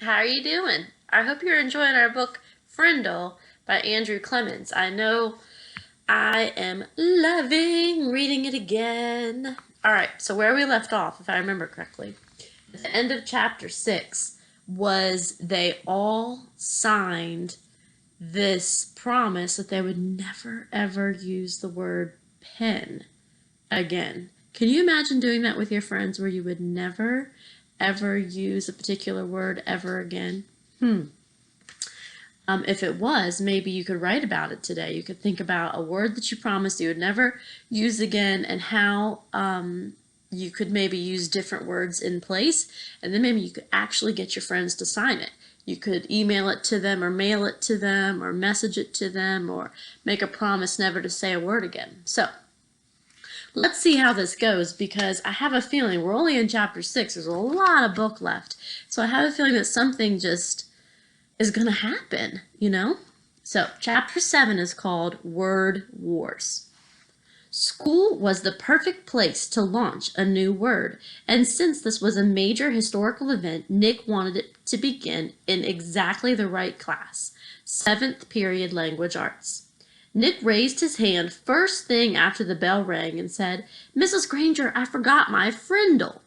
How are you doing? I hope you're enjoying our book Frindle by Andrew Clemens. I know I am loving reading it again. All right, so where we left off, if I remember correctly, at the end of chapter 6 was they all signed this promise that they would never ever use the word pen again. Can you imagine doing that with your friends where you would never ever use a particular word ever again? If it was, maybe you could write about it today. You could think about a word that you promised you would never use again and how you could maybe use different words in place, and then maybe you could actually get your friends to sign it. You could email it to them or mail it to them or message it to them or make a promise never to say a word again. So let's see how this goes, because I have a feeling we're only in chapter 6. There's a lot of book left. So I have a feeling that something just is going to happen, you know? So chapter 7 is called Word Wars. School was the perfect place to launch a new word, and since this was a major historical event, Nick wanted it to begin in exactly the right class, 7th period language arts. Nick raised his hand first thing after the bell rang and said, "Mrs. Granger, I forgot my Frindle."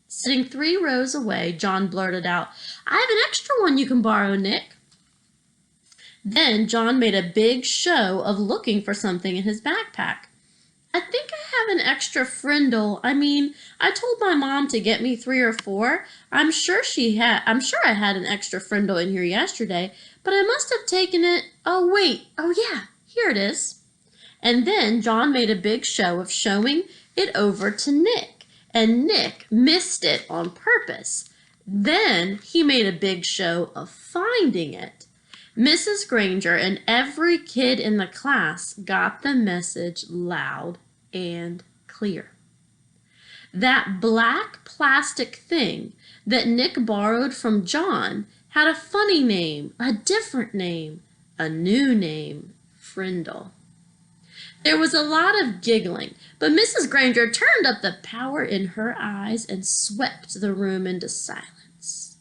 Sitting 3 rows away, John blurted out, "I have an extra one you can borrow, Nick." Then John made a big show of looking for something in his backpack. "I think I have an extra Frindle. I told my mom to get me 3 or 4. I'm sure I had an extra Frindle in here yesterday, but I must have taken it. Oh, wait. Oh, yeah. Here it is." And then John made a big show of showing it over to Nick, and Nick missed it on purpose. Then he made a big show of finding it. Mrs. Granger and every kid in the class got the message loud and clear. That black plastic thing that Nick borrowed from John had a funny name, a different name, a new name, Frindle. There was a lot of giggling, but Mrs. Granger turned up the power in her eyes and swept the room into silence.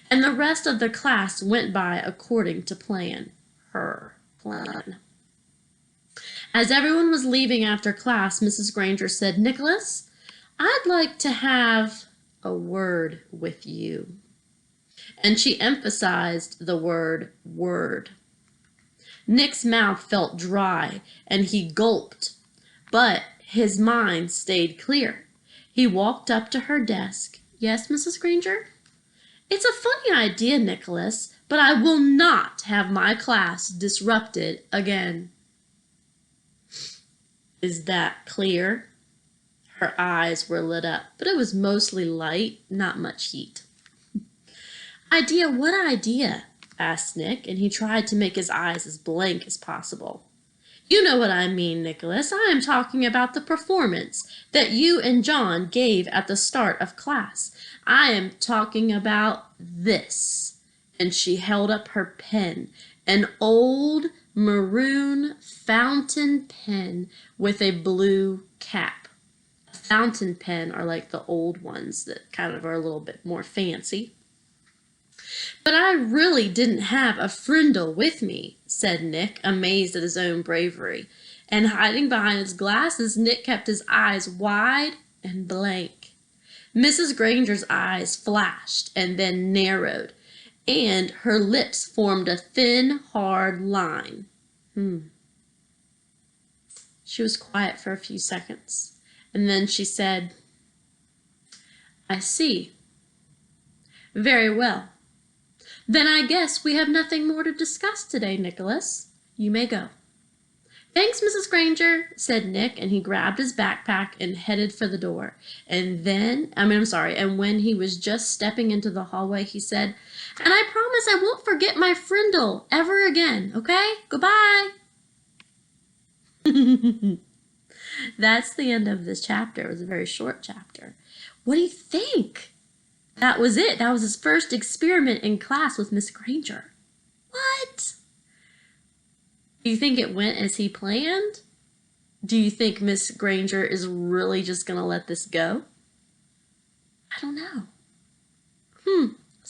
And the rest of the class went by according to plan, her plan. As everyone was leaving after class, Mrs. Granger said, "Nicholas, I'd like to have a word with you." And she emphasized the word "word." Nick's mouth felt dry, and he gulped, but his mind stayed clear. He walked up to her desk. "Yes, Mrs. Granger?" "It's a funny idea, Nicholas, but I will not have my class disrupted again." Is that clear? Her eyes were lit up, but it was mostly light, not much heat. "Idea? What idea?" asked Nick, and he tried to make his eyes as blank as possible. "You know what I mean, Nicholas. I am talking about the performance that you and John gave at the start of class. I am talking about this." And she held up her pen, an old maroon fountain pen with a blue cap. A fountain pen are like the old ones that kind of are a little bit more fancy. "But I really didn't have a Frindle with me," said Nick, amazed at his own bravery. And hiding behind his glasses, Nick kept his eyes wide and blank. Mrs. Granger's eyes flashed and then narrowed, and her lips formed a thin, hard line. She was quiet for a few seconds, and then she said, "I see. Very well. Then I guess we have nothing more to discuss today, Nicholas. You may go." "Thanks, Mrs. Granger," said Nick, and he grabbed his backpack and headed for the door. And when he was just stepping into the hallway, he said, "And I promise I won't forget my Frindle ever again, okay? Goodbye." That's the end of this chapter. It was a very short chapter. What do you think? That was it. That was his first experiment in class with Miss Granger. What? Do you think it went as he planned? Do you think Miss Granger is really just going to let this go? I don't know.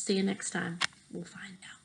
See you next time. We'll find out.